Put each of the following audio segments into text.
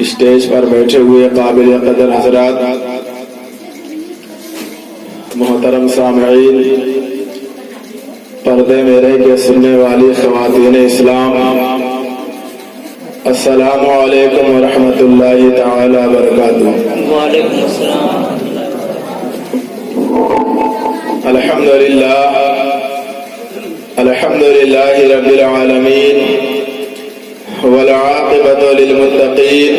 Stage پر بیٹھے ہوئے قابل قدر حضرات، محترم سامعین، پردے میرے کے سننے والی خواتین اسلام، السلام علیکم ورحمۃ اللہ تعالی وبرکاتہ۔ وعلیکم السلام۔ الحمد للہ رب العالمین، والعاقبۃ للمتقین،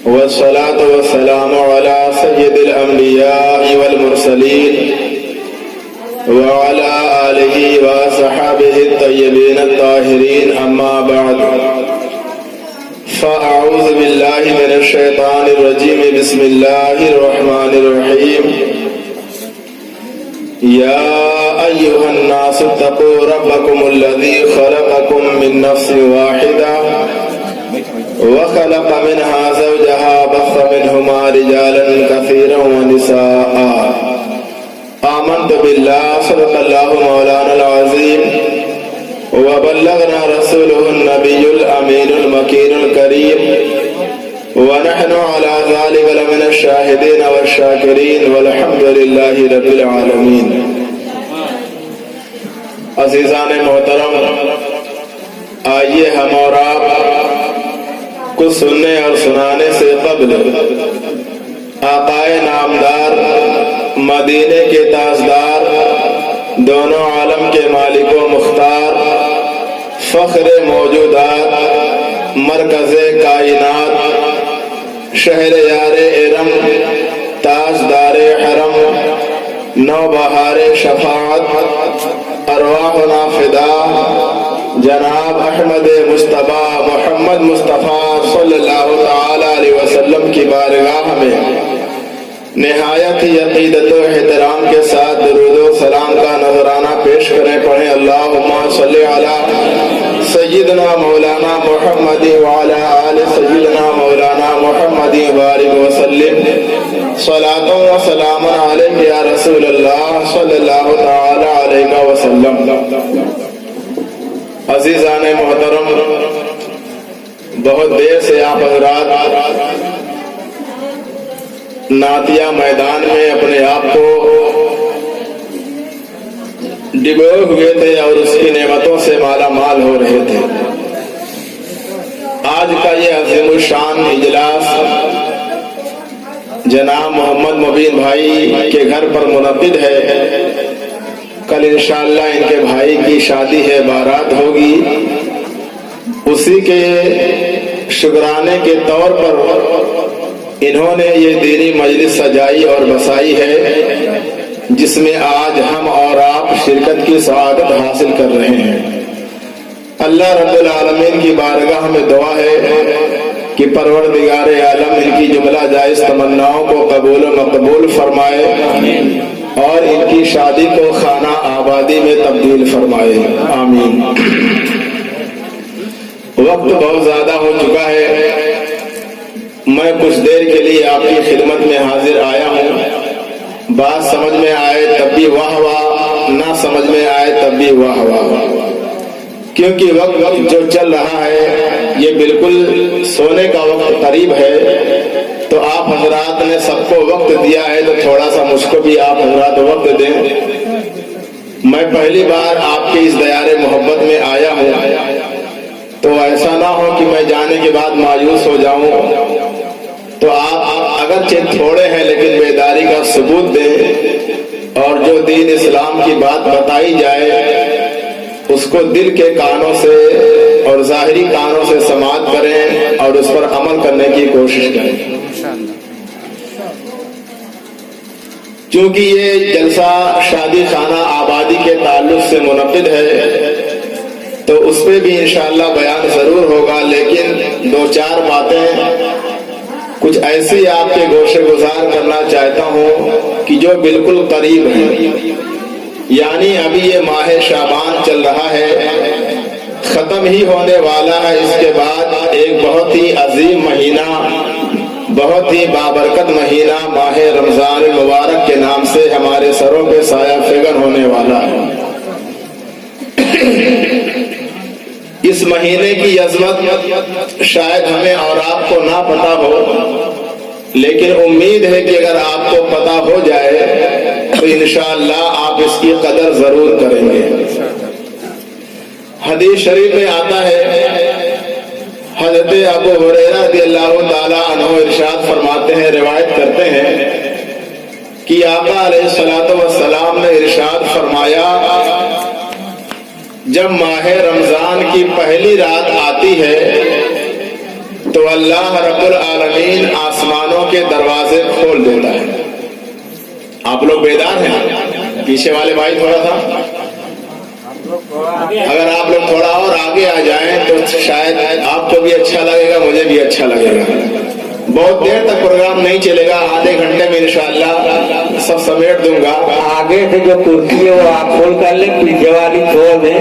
والصلاة والسلام علی سید الانبیاء والمرسلین، وعلی آلہ وصحبہ الطیبین الطاہرین، اما بعد، فاعوذ باللہ من الشیطان الرجیم، بسم اللہ الرحمن الرحیم۔ یا ایہا الناس اتقوا ربکم الذی خلقکم من نفس واحدہ وخلق منها زوجها بث منهما رجالا كثيرا ونساء۔ آمنت بالله صدق الله مولانا العظيم وبلغنا رسوله النبي الأمين المكين الكريم، ونحن على ذلك لمن الشاهدين والشاكرين، والحمد لله رب العالمين۔ عزیزان محترم، آئیے ہم اور آپ کو سننے اور سنانے سے قبل آقائے نامدار، مدینے کے تاجدار، دونوں عالم کے مالک و مختار، فخر موجودات، مرکز کائنات، شہر یار ارم، تاجدار حرم، نوبہار شفاعت، ارواحنا فدا، جناب احمد مصطفیٰ محمد مصطفیٰ صلی اللہ تعالی علیہ وسلم کی بارگاہ میں نہایت ہی عقیدت و احترام کے ساتھ درود و سلام کا نذرانہ پیش کریں۔ پڑھیں اللہم صلی علی سیدنا مولانا محمد وعلی آل سیدنا مولانا محمد بارک وسلم، صلاۃ و سلام علیک یا رسول اللہ صلی اللہ تعالی علیہ وسلم۔ عزیزان محترم، بہت دیر سے آپ حضرات نعتیہ میدان میں اپنے آپ کو ڈبوئے ہوئے تھے اور اس کی نعمتوں سے مالا مال ہو رہے تھے۔ آج کا یہ عظیم الشان اجلاس جناب محمد مبین بھائی کے گھر پر منعقد ہے۔ کل انشاءاللہ ان کے بھائی کی شادی ہے، بارات ہوگی، اسی کے شکرانے کے طور پر انہوں نے یہ دینی مجلس سجائی اور بسائی ہے، جس میں آج ہم اور آپ شرکت کی سعادت حاصل کر رہے ہیں۔ اللہ رب العالمین کی بارگاہ میں دعا ہے کہ پروردگار عالم ان کی جملہ جائز تمناؤں کو قبول و مقبول فرمائے اور ان کی شادی کو خانہ آبادی میں تبدیل فرمائے، آمین۔ وقت بہت زیادہ ہو چکا ہے، میں کچھ دیر کے لیے آپ کی خدمت میں حاضر آیا ہوں۔ بات سمجھ میں آئے تب بھی واہ واہ، نہ سمجھ میں آئے تب بھی واہ واہ، کیونکہ وقت جو چل رہا ہے یہ بالکل سونے کا وقت قریب ہے، تو آپ حضرات نے سب کو وقت دیا ہے تو تھوڑا سا مجھ کو بھی آپ حضرات وقت دیں۔ میں پہلی بار آپ کے اس دیار محبت میں آیا ہوں، تو ایسا نہ ہو کہ میں جانے کے بعد مایوس ہو جاؤں، تو آپ اگرچہ تھوڑے ہیں لیکن بیداری کا ثبوت دیں، اور جو دین اسلام کی بات بتائی جائے اس کو دل کے کانوں سے اور ظاہری کانوں سے سماعت کریں اور اس پر عمل کرنے کی کوشش کریں۔ چونکہ یہ جلسہ شادی خانہ آبادی کے تعلق سے منعقد ہے تو اس پہ بھی انشاءاللہ بیان ضرور ہوگا، لیکن دو چار باتیں کچھ ایسی آپ کے گوشے گزار کرنا چاہتا ہوں کہ جو بالکل قریب ہے۔ یعنی ابھی یہ ماہ شعبان چل رہا ہے، ختم ہی ہونے والا ہے، اس کے بعد ایک بہت ہی عظیم مہینہ، بہت ہی بابرکت مہینہ ماہ رمضان المبارک کے نام سے ہمارے سروں پہ سایہ فگن ہونے والا ہے۔ اس مہینے کی عظمت شاید ہمیں اور آپ کو نہ پتا ہو، لیکن امید ہے کہ اگر آپ کو پتا ہو جائے تو انشاءاللہ آپ اس کی قدر ضرور کریں گے۔ حدیث شریف میں آتا ہے، حضرت ابو ہریرہ رضی اللہ تعالیٰ عنہ ارشاد فرماتے ہیں، روایت کرتے ہیں کہ آقا علیہ الصلوۃ والسلام نے ارشاد فرمایا، جب ماہ رمضان کی پہلی رات آتی ہے تو اللہ رب العالمین آسمانوں کے دروازے کھول دیتا ہے۔ آپ لوگ بیدار ہیں؟ پیچھے والے بھائی تھوڑا سا، اگر آپ لوگ تھوڑا اور آگے آ جائیں تو شاید آپ کو بھی اچھا لگے گا، مجھے بھی اچھا لگے گا۔ بہت دیر تک پروگرام نہیں چلے گا، آدھے گھنٹے میں انشاءاللہ سب سمیٹ دوں گا۔ آگے سے جو کرسی ہے وہ آپ کھول کر لیں، پیچھے والی چھوڑ دیں،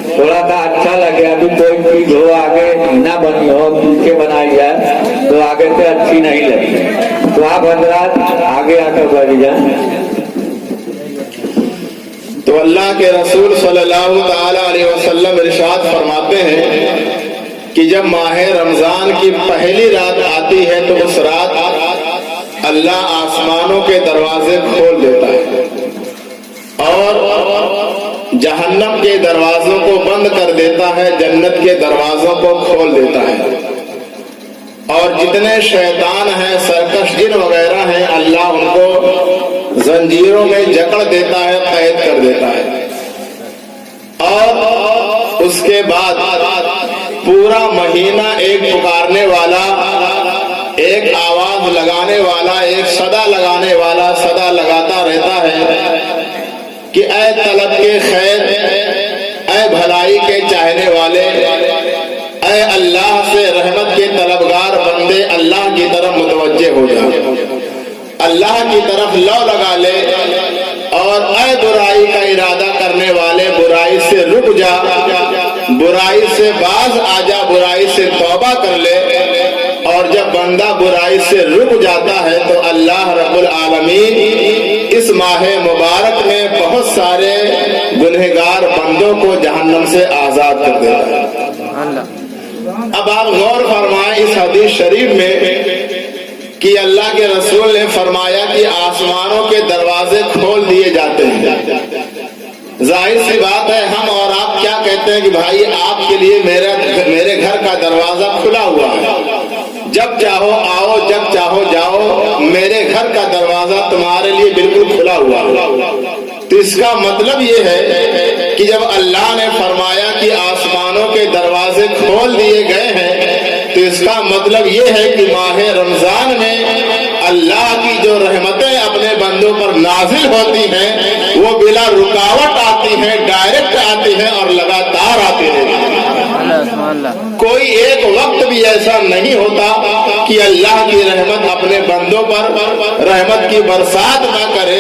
تھوڑا سا اچھا لگے۔ ابھی کوئی چیز ہو آگے نہ بنی ہو، پیچھے بنائی جائے تو آگے سے اچھی نہیں لگتی، تو آپ حضرات آگے آ کر بیٹھ جائیں۔ تو اللہ کے رسول صلی اللہ تعالی علیہ وسلم ارشاد فرماتے ہیں کہ جب ماہ رمضان کی پہلی رات آتی ہے تو اس رات اللہ آسمانوں کے دروازے کھول دیتا ہے اور جہنم کے دروازوں کو بند کر دیتا ہے، جنت کے دروازوں کو کھول دیتا ہے، اور جتنے شیطان ہیں، سرکش جن وغیرہ ہیں، اللہ ان کو زنجیروں میں جکڑ دیتا ہے، قید کر دیتا ہے، اور اس کے بعد پورا مہینہ ایک پکارنے والا، ایک آواز لگانے والا، ایک صدا لگانے والا صدا لگاتا رہتا ہے کہ اے طلب کے خیر، اے بھلائی کے چاہنے والے، اے اللہ سے رحمت کے طلبگار بندے، اللہ کی طرف متوجہ ہو جا، اللہ کی طرف لو لگا لے، اور اے برائی کا ارادہ کرنے والے، برائی سے رک جا، برائی سے باز آ جا، برائی سے توبہ کر لے۔ اور جب بندہ برائی سے رک جاتا ہے تو اللہ رب العالمین اس ماہ مبارک میں بہت سارے گنہگار بندوں کو جہنم سے آزاد کر دیتا ہے۔ اب آپ غور فرمائیں اس حدیث شریف میں کہ اللہ کے رسول نے فرمایا کہ آسمانوں کے دروازے کھول دیے جاتے ہیں۔ ظاہر سی بات ہے، ہم اور آپ کیا کہتے ہیں کہ بھائی آپ کے لیے میرے گھر کا دروازہ کھلا ہوا ہے، جب چاہو آؤ، جب چاہو جاؤ، میرے گھر کا دروازہ تمہارے لیے بالکل کھلا ہوا ہے۔ تو اس کا مطلب یہ ہے کہ جب اللہ نے فرمایا کہ آسمانوں کے دروازے کھول دیے گئے ہیں تو اس کا مطلب یہ ہے کہ ماہ رمضان میں اللہ کی جو رحمتیں اپنے بندوں پر نازل ہوتی ہیں وہ بلا رکاوٹ آتی ہیں، ڈائریکٹ آتی ہیں اور لگاتار آتی ہیں۔ کوئی ایک وقت بھی ایسا نہیں ہوتا کہ اللہ کی رحمت اپنے بندوں پر رحمت کی برسات نہ کرے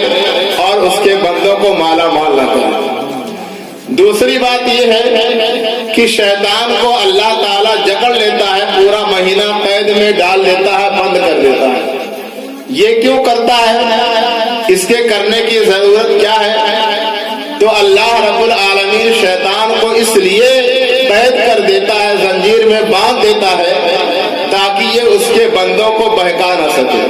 اور اس کے بندوں کو مالا مال نہ کرے۔ دوسری بات یہ ہے کہ شیطان کو اللہ تعالیٰ جکڑ لیتا ہے، پورا مہینہ قید میں ڈال دیتا ہے، بند کر دیتا ہے۔ یہ کیوں کرتا ہے؟ اس کے کرنے کی ضرورت کیا ہے؟ تو اللہ رب العالمین شیطان کو اس لیے قید کر دیتا ہے، زنجیر میں باندھ دیتا ہے تاکہ یہ اس کے بندوں کو بہکا نہ سکے،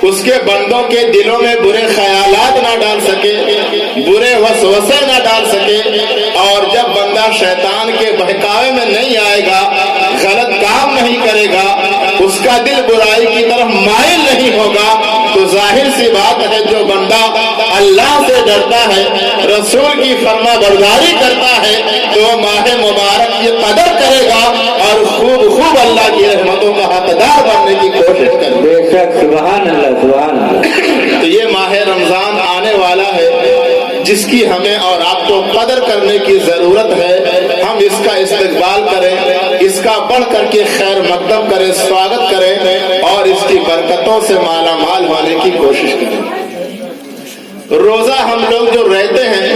اس کے بندوں کے دلوں میں برے خیالات نہ ڈال سکے، برے وسوسے نہ ڈال سکے، اور جب بندہ شیطان کے بہکاوے میں نہیں آئے گا، غلط کام نہیں کرے گا، اس کا دل برائی کی طرف مائل نہیں ہوگا، تو ظاہر سی بات ہے جو بندہ اللہ سے ڈرتا ہے، رسول کی فرما برداری کرتا ہے، تو وہ ماہ مبارک کی قدر کرے گا اور خوب اللہ کی رحمتوں کا حقدار بننے کی کوشش کرے گا۔ بے شک، سبحان اللہ، سبحان اللہ۔ تو یہ ماہ رمضان آنے والا ہے جس کی ہمیں اور آپ کو قدر کرنے کی ضرورت ہے، ہم اس کا استقبال کریں، اس کا بڑھ کر کے خیر مقدم کریں، سواگت کریں اور اس کی برکتوں سے مالا مال ہونے کی کوشش کریں۔ روزہ ہم لوگ جو رہتے ہیں،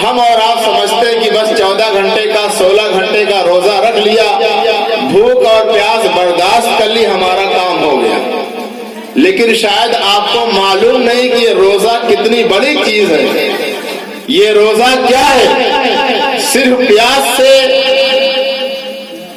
ہم اور آپ سمجھتے ہیں کہ بس 14 گھنٹے کا 16 گھنٹے کا روزہ رکھ لیا، بھوک اور پیاس برداشت کر لی، ہمارا کام ہو گیا۔ لیکن شاید آپ کو معلوم نہیں کہ یہ روزہ کتنی بڑی چیز ہے۔ یہ روزہ کیا ہے؟ صرف پیاس سے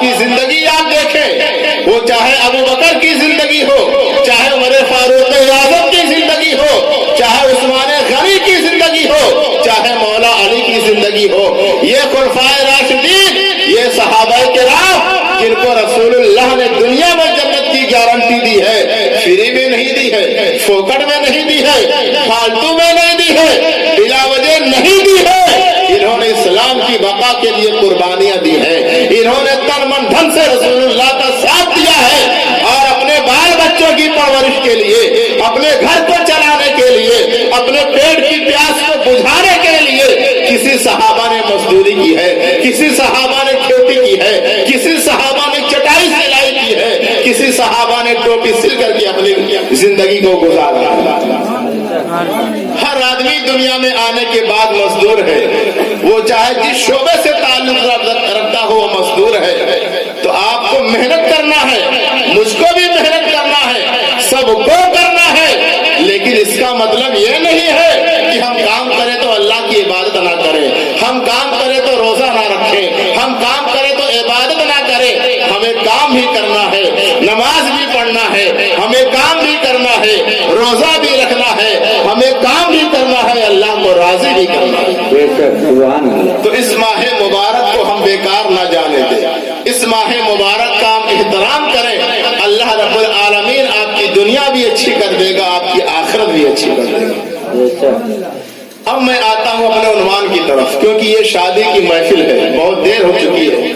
کی زندگی آپ دیکھیں، وہ چاہے ابو بکر کی زندگی ہو، چاہے عمر فاروق اعظم کی زندگی ہو، چاہے عثمان غنی کی زندگی ہو، چاہے مولا علی کی زندگی ہو، یہ خلفائے راشدین، یہ صحابہ کرام جن کو رسول اللہ نے دنیا میں جنت کی گارنٹی دی ہے، فری میں نہیں دی ہے، فوکٹ میں نہیں دی ہے، فالتو میں نہیں دی ہے، بلا وجہ نہیں دی ہے، انہوں نے اسلام کی بقا کے لیے قربانیاں دی ہیں، انہوں نے تن من دھن سے رسول اللہ کا ساتھ دیا ہے، اور اپنے بال بچوں کی پرورش کے لیے، اپنے گھر کو چلانے کے لیے، اپنے پیٹ کی پیاس کو بجھانے کے لیے کسی صحابہ نے مزدوری کی ہے، کسی صحابہ نے کھیتی کی ہے، کسی صحابہ نے چٹائی سلائی کی ہے، کسی صحابہ نے ٹوپی سل کر کے اپنی زندگی کو گزارا۔ ہر آدمی دنیا میں آنے کے بعد مزدور ہے، وہ چاہے جس شعبے سے تعلق رکھتا ہو وہ مزدور ہے۔ تو آپ کو محنت کرنا ہے، مجھ کو بھی محنت کرنا ہے، سب کو کرنا ہے، لیکن اس کا مطلب یہ نہیں ہے کہ ہم کام کریں تو اللہ کی عبادت نہ کریں، ہم کام کریں تو روزہ نہ رکھیں، ہم کام کریں تو عبادت نہ کریں۔ ہمیں کام بھی کرنا ہے، نماز بھی پڑھنا ہے، ہمیں کام بھی کرنا ہے، روزہ بھی رکھنا ہے، ہمیں کام بھی کرنا ہے، اللہ کو راضی بھی کرنا ہے۔ تو اس ماہ مبارک کو ہم بیکار نہ جانے دیں، اس ماہ مبارک کا ہم احترام کریں، اللہ رب العالمین آپ کی دنیا بھی اچھی کر دے گا، آپ کی آخرت بھی اچھی کر دے گا۔ اب میں آتا ہوں اپنے عنوان کی طرف، کیونکہ یہ شادی کی محفل ہے، بہت دیر ہو چکی ہے۔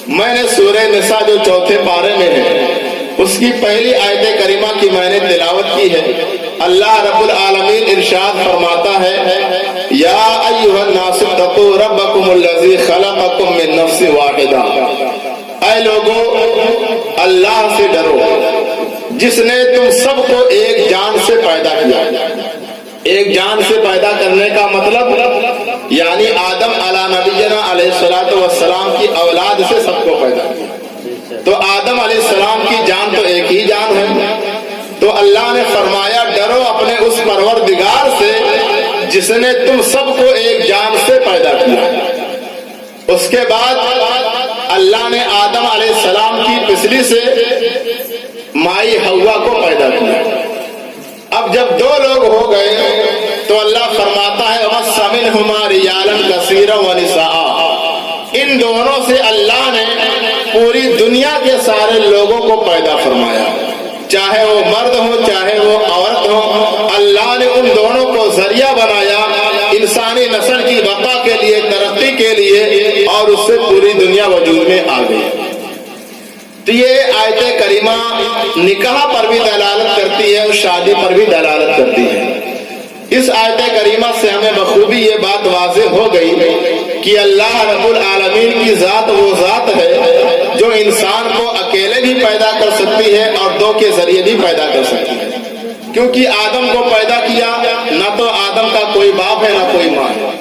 میں نے سورہ نساء جو چوتھے پارے میں ہے اس کی پہلی آیت کریمہ کی میں نے تلاوت کی ہے۔ اللہ رب العالمین ارشاد فرماتا ہے، یا ایھا الناس اتقوا ربکم الذی خلقکم من نفس واحدہ، اے لوگو اللہ سے ڈرو جس نے تم سب کو ایک جان سے پیدا کیا۔ ایک جان سے پیدا کرنے کا مطلب یعنی آدم علی نبینا علیہ الصلوۃ والسلام کی اولاد سے سب کو پیدا کیا۔ تو آدم علیہ السلام کی جان تو ایک ہی جان ہے، تو اللہ نے فرمایا ڈرو اپنے اس پروردگار سے جس نے تم سب کو ایک جان سے پیدا کیا۔ اس کے بعد اللہ نے آدم علیہ السلام کی پسلی سے مائی حوا کو پیدا کیا۔ اب جب دو لوگ ہو گئے تو اللہ فرماتا ہے وَبَثَّ مِنْهُمَا رِجَالًا كَثِيرًا وَنِسَاءً، ان دونوں سے اللہ نے پوری دنیا کے سارے لوگوں کو پیدا فرمایا، چاہے وہ مرد ہو چاہے وہ عورت ہو، اللہ نے ان دونوں کو ذریعہ بنایا انسانی نسل کی بقا کے لیے، ترقی کے لیے، اور اس سے پوری دنیا وجود میں آ گئی۔ تو یہ آیت کریمہ نکاح پر بھی دلالت کرتی ہے اور شادی پر بھی دلالت کرتی ہے۔ اس آیت کریمہ سے ہمیں بخوبی یہ بات واضح ہو گئی کہ اللہ رب العالمین کی ذات وہ ذات ہے جو انسان کو اکیلے بھی پیدا کر سکتی ہے اور دو کے ذریعے بھی پیدا کر سکتی ہے، کیونکہ آدم کو پیدا کیا نہ تو آدم کا کوئی باپ ہے نہ کوئی ماں ہے۔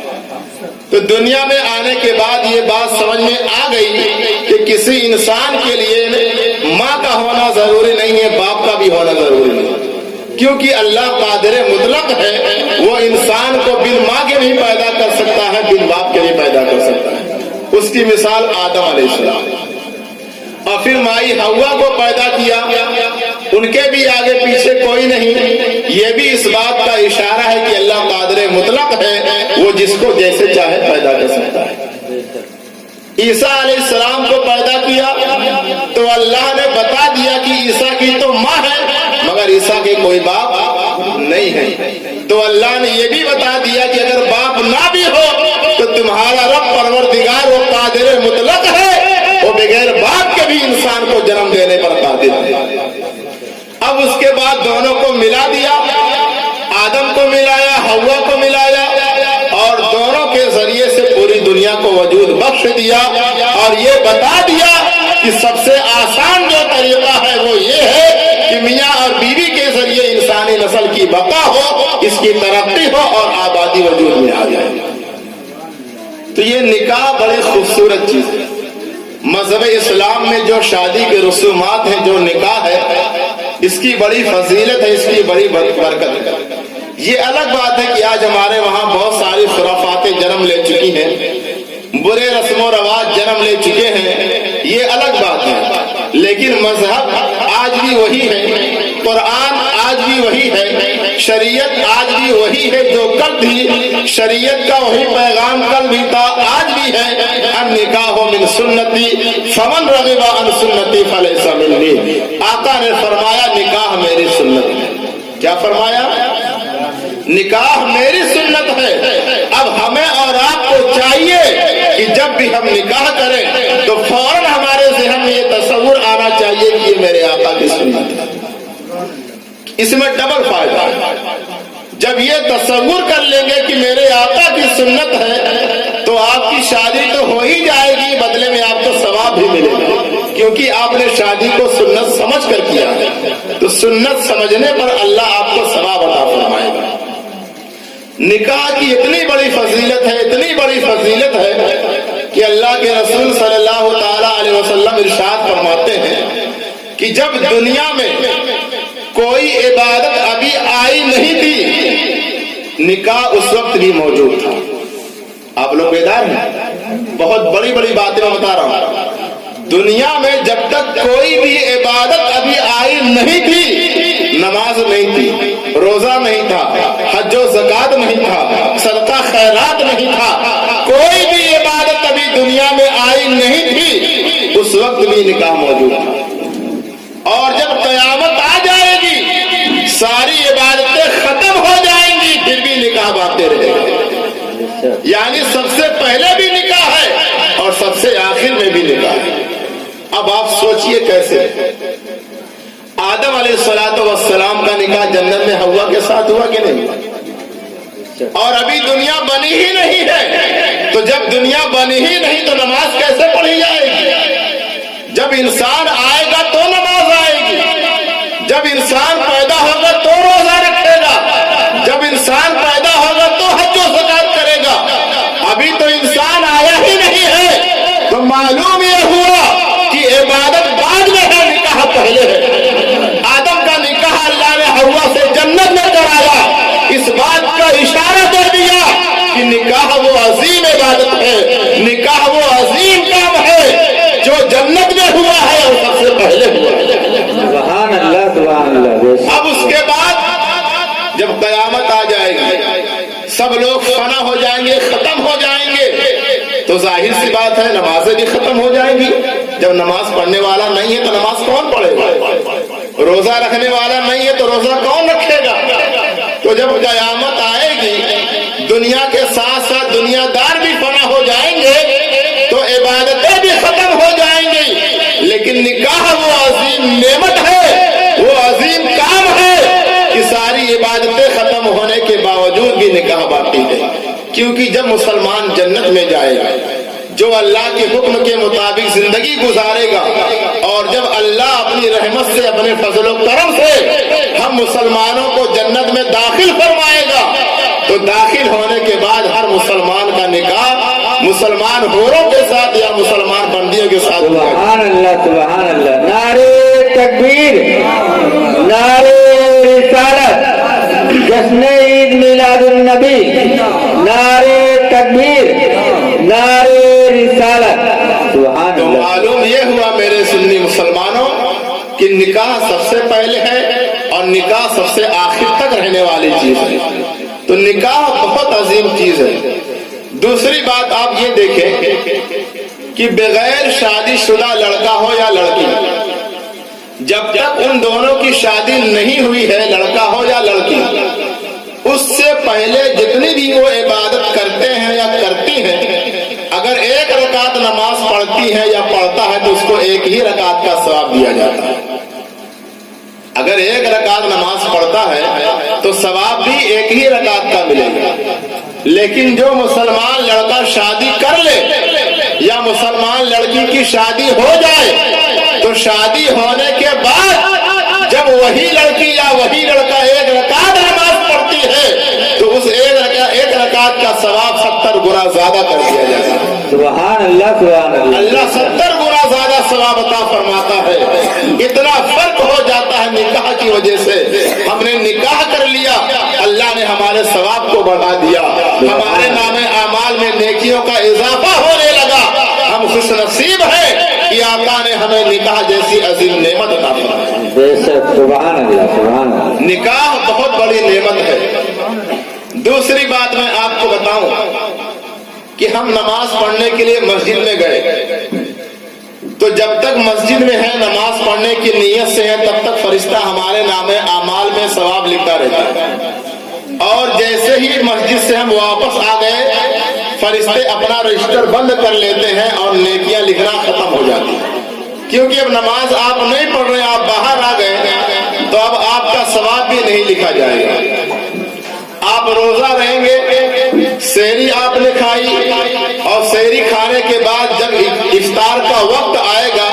تو دنیا میں آنے کے بعد یہ بات سمجھ میں آ گئی کہ کسی انسان کے لیے ماں کا ہونا ضروری نہیں ہے، باپ کا بھی ہونا ضروری نہیں ہے، کیونکہ اللہ قادر مطلق ہے، وہ انسان کو بن ماں کے بھی پیدا کر سکتا ہے، بن باپ کے بھی پیدا کر سکتا ہے۔ اس کی مثال آدم علیہ السلام، اور پھر مائی حوا کو پیدا کیا، ان کے بھی آگے پیچھے کوئی نہیں۔ یہ بھی اس بات کا اشارہ ہے کہ اللہ قادر مطلق ہے، وہ جس کو جیسے چاہے پیدا کر سکتا ہے۔ عیسیٰ علیہ السلام کو پیدا کیا تو اللہ نے بتا دیا کہ عیسیٰ کی تو ماں ہے مگر عیسیٰ کے کوئی باپ نہیں ہے، تو اللہ نے یہ بھی بتا دیا کہ اگر باپ نہ بھی ہو تو تمہارا رب پروردگار وہ قادر مطلق ہے، وہ بغیر باپ کے بھی انسان کو جنم دینے پر قادر ہے۔ اب اس کے بعد دونوں کو ملا دیا، آدم کو ملایا، حوا کو ملایا، اور دونوں کے ذریعے سے پوری دنیا کو وجود بخش دیا، اور یہ بتا دیا کہ سب سے آسان جو طریقہ ہے وہ یہ ہے کہ میاں اور بیوی کے ذریعے انسانی نسل کی بقا ہو، اس کی ترقی ہو اور آبادی وجود میں آ جائے۔ تو یہ نکاح بڑی خوبصورت چیز ہے۔ مذہب اسلام میں جو شادی کے رسومات ہیں، جو نکاح ہے، اس کی بڑی فضیلت ہے، اس کی بڑی برکت ہے۔ یہ الگ بات ہے کہ آج ہمارے وہاں بہت ساری خرافاتیں جنم لے چکی ہیں، برے رسم و رواج جنم لے چکے ہیں، لیکن مذہب آج بھی وہی ہے، قرآن آج بھی وہی ہے، شریعت آج بھی وہی ہے جو کل تھی، شریعت کا وہی پیغام کل بھی تھا آج بھی ہے۔ النکاح من سنتی فمن رغب عن سنتی فلیس منی۔ آقا نے فرمایا نکاح میری سنت ہے۔ کیا فرمایا؟ نکاح میری سنت ہے۔ اب ہمیں اور آپ کو چاہیے کہ جب بھی ہم نکاح کریں تو فوراً ہمارے ذہن میں یہ تصور آنا چاہیے کہ یہ میرے آقا کی سنت ہے۔ اس میں ڈبل فائدہ ہے۔ جب یہ تصور کر لیں گے کہ میرے آقا کی سنت ہے تو آپ کی شادی تو ہو ہی جائے گی، بدلے میں آپ کو ثواب بھی ملے گا، کیونکہ آپ نے شادی کو سنت سمجھ کر کیا ہے۔ تو سنت سمجھنے پر اللہ آپ کو ثواب عطا فرمائے گا۔ نکاح کی اتنی بڑی فضیلت ہے، اتنی بڑی فضیلت ہے کہ اللہ کے رسول صلی اللہ تعالی علیہ وسلم ارشاد فرماتے ہیں کہ جب دنیا میں کوئی عبادت ابھی آئی نہیں تھی، نکاح اس وقت بھی موجود تھا۔ آپ لوگ بیدار ہیں؟ بہت بڑی بڑی باتیں میں بتا رہا ہوں۔ دنیا میں جب تک کوئی بھی عبادت ابھی آئی نہیں تھی، نماز نہیں تھی، روزہ نہیں تھا، حج و زکات نہیں تھا، صدقہ خیرات نہیں تھا، کوئی بھی عبادت ابھی دنیا میں آئی نہیں تھی، اس وقت بھی نکاح موجود تھا۔ اور جب قیامت آ جائے گی، ساری عبادتیں ختم ہو جائیں گی، پھر بھی نکاح باقی رہے گا۔ یعنی سب سے پہلے بھی نکاح ہے اور سب سے آخر میں بھی نکاح ہے۔ اب آپ سوچئے کیسے؟ آدم علیہ السلام کا نکاح جنت میں حوا کے ساتھ ہوا کہ نہیں؟ اور ابھی دنیا بنی ہی نہیں ہے، تو جب دنیا بنی ہی نہیں تو نماز کیسے پڑھی جائے گی؟ جب انسان آئے گا تو نماز آئے گی، جب انسان پیدا ہوگا تو روزہ رکھے گا، جب انسان پیدا ہوگا تو حج و زکات کرے گا۔ ابھی تو انسان آیا ہی نہیں ہے، تو معلوم یہ ہوا کہ عبادت بعد میں ہے، نکاح پہلے ہے۔ آدم کا نکاح اللہ نے حوا سے جنت میں کرایا، اس بات کا اشارہ دے دیا کہ نکاح وہ عظیم عبادت ہے، نکاح وہ عظیم کام ہے جو جنت میں ہوا ہے اور سب سے پہلے ہوا ہے۔ سبحان اللہ، سبحان اللہ۔ اب اس کے بعد جب قیامت آ جائے گی، سب لوگ فنا ہو جائیں گے، ختم ہو جائیں گے، تو ظاہر سی بات ہے نمازیں بھی ختم ہو جائیں گی۔ جب نماز پڑھنے والا نہیں ہے تو نماز کون پڑھے گا؟ روزہ رکھنے والا نہیں ہے تو روزہ کون رکھے گا؟ تو جب قیامت آئے گی، دنیا کے ساتھ ساتھ دنیا دار بھی فنا ہو جائیں گے، تو عبادتیں بھی ختم ہو جائیں گی، لیکن نکاح وہ عظیم نعمت ہے، وہ عظیم کام ہے کہ ساری عبادتیں ختم ہونے کے باوجود بھی نکاح باقی ہے۔ کیونکہ جب مسلمان جنت میں جائے گا، جو اللہ کے حکم کے مطابق زندگی گزارے گا، اور جب اللہ اپنی رحمت سے، اپنے فضل و کرم سے ہم مسلمانوں کو جنت میں داخل فرمائے گا، تو داخل ہونے کے بعد ہر مسلمان کا نکاح مسلمان حوروں کے ساتھ یا مسلمان بندیوں کے ساتھ۔ سبحان اللہ، سبحان اللہ۔ نعرے تکبیر، نعرے رسالت، جشن عید میلاد النبی، نعرے تکبیر، نعرے رسالت، سبحان تو اللہ۔ معلوم یہ ہوا میرے سنی مسلمانوں کہ نکاح سب سے پہلے ہے اور نکاح سب سے آخر تک رہنے والی چیز ہے۔ تو نکاح بہت عظیم چیز ہے۔ دوسری بات آپ یہ دیکھیں کہ بغیر شادی شدہ لڑکا ہو یا لڑکی، جب تک ان دونوں کی شادی نہیں ہوئی ہے، لڑکا ہو یا لڑکی، اس سے پہلے جتنی بھی وہ عبادت کرتے ہیں یا کرتی ہیں، اگر ایک رکعت نماز پڑھتی ہے یا پڑھتا ہے تو اس کو ایک ہی رکعت کا ثواب دیا جاتا ہے۔ اگر ایک رکعت نماز پڑھتا ہے تو ثواب بھی ایک ہی رکعت کا ملے گا۔ لیکن جو مسلمان لڑکا شادی کر لے یا مسلمان لڑکی کی شادی ہو جائے تو شادی ہونے کے بعد جب وہی لڑکی یا وہی لڑکا ایک رکعت نماز پڑھتی ہے تو اس ایک رکعت کا ثواب 70 گنا زیادہ کر دیا جاتا ہے۔ سبحان اللہ، سبحان اللہ۔ اللہ 70 گنا زیادہ ثواب عطا فرماتا ہے۔ اتنا فرق ہو جاتا ہے نکاح کی وجہ سے۔ ہم نے نکاح کر لیا، اللہ نے ہمارے ثواب کو بڑھا دیا، ہمارے نام اعمال میں نیکیوں کا اضافہ ہونے لگا، ہم خوش نصیب ہیں کہ آقا نے ہمیں نکاح جیسی عظیم نعمت عطا فرمائی۔ بے شک، سبحان اللہ سبحان اللہ۔ نکاح بہت بڑی نعمت ہے۔ دوسری بات میں آپ کو بتاؤں کہ ہم نماز پڑھنے کے لیے مسجد میں گئے تو جب تک مسجد میں ہے نماز پڑھنے کی نیت سے ہے تب تک فرشتہ ہمارے نام اعمال میں ثواب لکھتا رہتا ہے، اور جیسے ہی مسجد سے ہم واپس آ گئے فرشتے اپنا رجسٹر بند کر لیتے ہیں اور نیکیاں لکھنا ختم ہو جاتی ہیں، کیونکہ اب نماز آپ نہیں پڑھ رہے، آپ باہر آ گئے تو اب آپ کا ثواب بھی نہیں لکھا جائے گا۔ آپ روزہ رہیں گے، سحری آپ نے کھائی اور سحری کھانے کے بعد جب افطار کا وقت آئے گا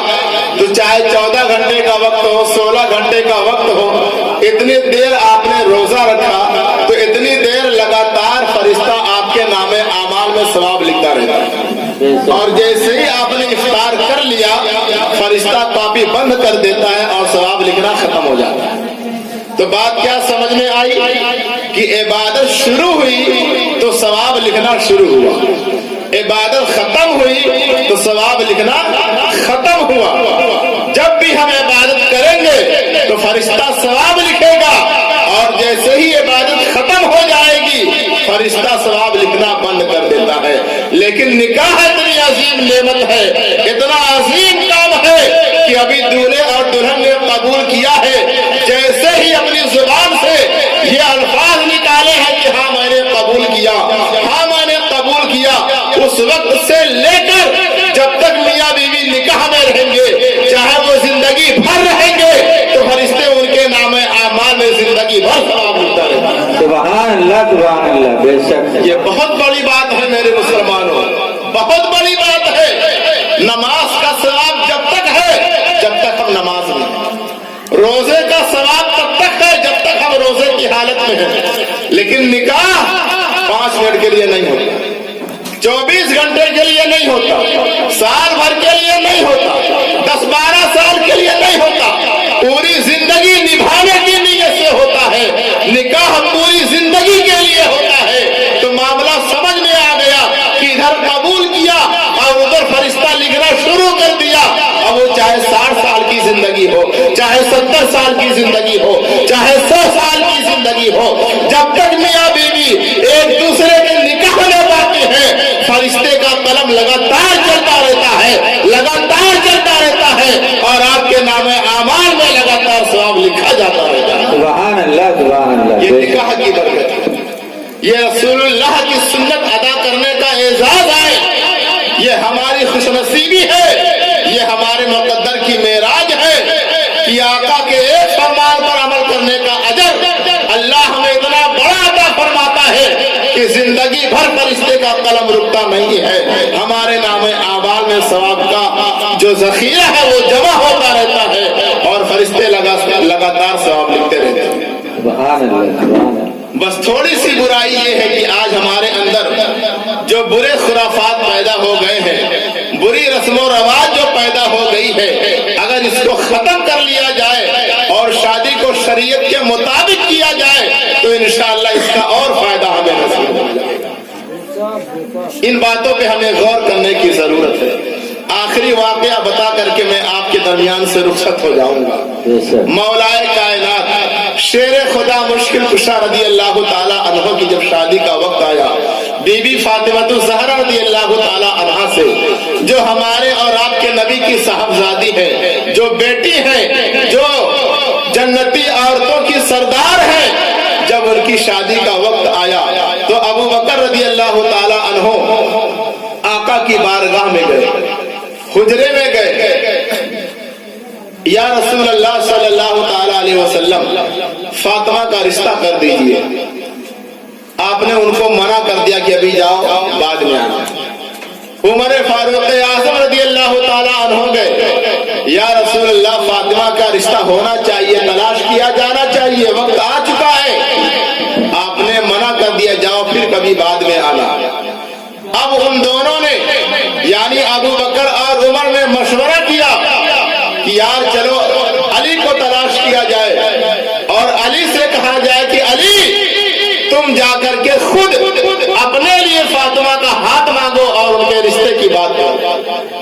تو چاہے 14 گھنٹے کا وقت ہو، 16 گھنٹے کا وقت ہو، اتنی دیر آپ نے روزہ رکھا تو اتنی دیر لگاتار فرشتہ آپ کے نام اعمال میں ثواب لکھتا رہتا ہے، اور جیسے ہی آپ نے افطار کر لیا فرشتہ کاپی بند کر دیتا ہے اور ثواب لکھنا ختم ہو جاتا ہے۔ تو بات کیا سمجھ میں آئی کہ عبادت شروع ہوئی تو ثواب لکھنا شروع ہوا، عبادت ختم ہوئی تو ثواب لکھنا ختم ہوا۔ جب بھی ہم عبادت کریں گے تو فرشتہ ثواب لکھے گا، اور جیسے ہی عبادت ختم ہو جائے گی فرشتہ ثواب لکھنا بند کر دیتا ہے۔ لیکن نکاح اتنی عظیم نعمت ہے، اتنا عظیم کام ہے کہ ابھی دولہے اور دلہن نے قبول کیا ہے، جیسے ہی اپنی زبان سے یہ الفاظ نکالے ہیں کہ ہاں میں نے قبول کیا، ہاں میں نے قبول کیا، اس وقت سے لے کر جب تک میاں بیوی نکاح میں رہیں گے، چاہے وہ زندگی بھر رہیں گے تو فرشتے ان کے نام اعمال میں زندگی بھر ثواب ملتا رہتا ہے۔ سبحان اللہ سبحان اللہ، بے شک یہ بہت بڑی بات ہے میرے مسلمانوں، بہت بڑی بات ہے۔ نماز کا ثواب جب تک ہے جب تک ہم نماز میں ہیں، روزے کا ثواب تب تک ہے جب تک ہم روزے کی حالت میں ہیں، لیکن نکاح 5 منٹ کے لیے نہیں ہوتا، 24 گھنٹے کے لیے نہیں ہوتا، سال بھر کے لیے نہیں ہوتا، 10-12 سال کے لیے نہیں ہوتا، پوری زندگی نبھانے کی نیت سے ہوتا ہے۔ نکاح پوری زندگی کے لیے ہوتا ہے۔ تو معاملہ سمجھ میں آ گیا کہ ادھر قبول کیا اور ادھر فرشتہ لکھنا شروع کر دیا، اب وہ چاہے 60 سال کی زندگی ہو، چاہے 70 سال کی زندگی ہو، چاہے 100 سال کی زندگی ہو، جب تک میاں بیوی ایک دوسرے کے نکاح میں باقی ہیں فرشتے کا قلم لگاتار چلتا رہتا ہے، لگاتار چلتا رہتا ہے، اور آپ کے نام اعمال میں لگاتار ثواب لکھا جاتا رہتا ہے۔ سبحان اللہ سبحان اللہ، یہ نکاح کی برکت ہے، یہ رسول اللہ کی سنت ادا کرنے کا اعزاز ہے، یہ ہماری خوش نصیبی ہے، یہ ہمارے مقدر کی معراج ہے کہ آقا کے ایک فرمان پر عمل کرنے کا اجر اللہ ہمیں اتنا بڑا عطا فرماتا ہے کہ زندگی بھر فرشتے کا قلم رکتا نہیں ہے، ہمارے نام اعمال میں ثواب کا جو ذخیرہ ہے وہ جمع ہوتا رہتا ہے، اور فرشتے لگاتار ثواب لکھتے رہتے ہیں۔ سبحان اللہ سبحان اللہ۔ بس تھوڑی سی برائی یہ ہے کہ آج ہمارے اندر جو برے خرافات پیدا ہو گئے ہیں، بری رسم و رواج جو پیدا ہو گئی ہے، اگر اس کو ختم کر لیا جائے اور شادی کو شریعت کے مطابق کیا جائے تو انشاءاللہ اس کا اور فائدہ ہمیں نصیب ہو جائے گا۔ ان باتوں پہ ہمیں غور کرنے کی ضرورت ہے۔ آخری واقعہ بتا کر کے میں آپ کے درمیان سے رخصت ہو جاؤں گا۔ مولائے کائنات شیر خدا مشکل کشا رضی اللہ تعالی عنہ کی جب شادی کا وقت آیا، بی بی فاطمہ الزہرا رضی اللہ تعالی عنہ سے جو ہمارے اور آپ کے نبی کی صاحبزادی ہے، جو بیٹی ہے، جو جنتی عورتوں کی سردار ہے، جب ان کی شادی کا وقت آیا تو ابو بکر رضی اللہ تعالی عنہ آقا کی بارگاہ میں گئے، حجرے میں گئے، یا رسول اللہ صلی اللہ تعالی علیہ وسلم فاطمہ کا رشتہ کر دیجئے۔ آپ نے ان کو منع کر دیا کہ ابھی جاؤ بعد میں آنا۔ عمر فاروق اعظم رضی اللہ تعالی عنہ گئے، یا رسول اللہ فاطمہ کا رشتہ ہونا چاہیے، تلاش کیا جانا چاہیے، وقت آ چکا ہے۔ آپ نے منع کر دیا جاؤ پھر کبھی بعد میں آنا۔ اب ان دونوں نے یعنی ابو بکر اور عمر نے مشورہ کیا کہ یار چلو علی کو تلاش کیا جائے اور علی سے کہا جائے کہ علی تم جا کر کے خود اپنے لیے فاطمہ کا ہاتھ مانگو اور ان کے رشتے کی بات کرو۔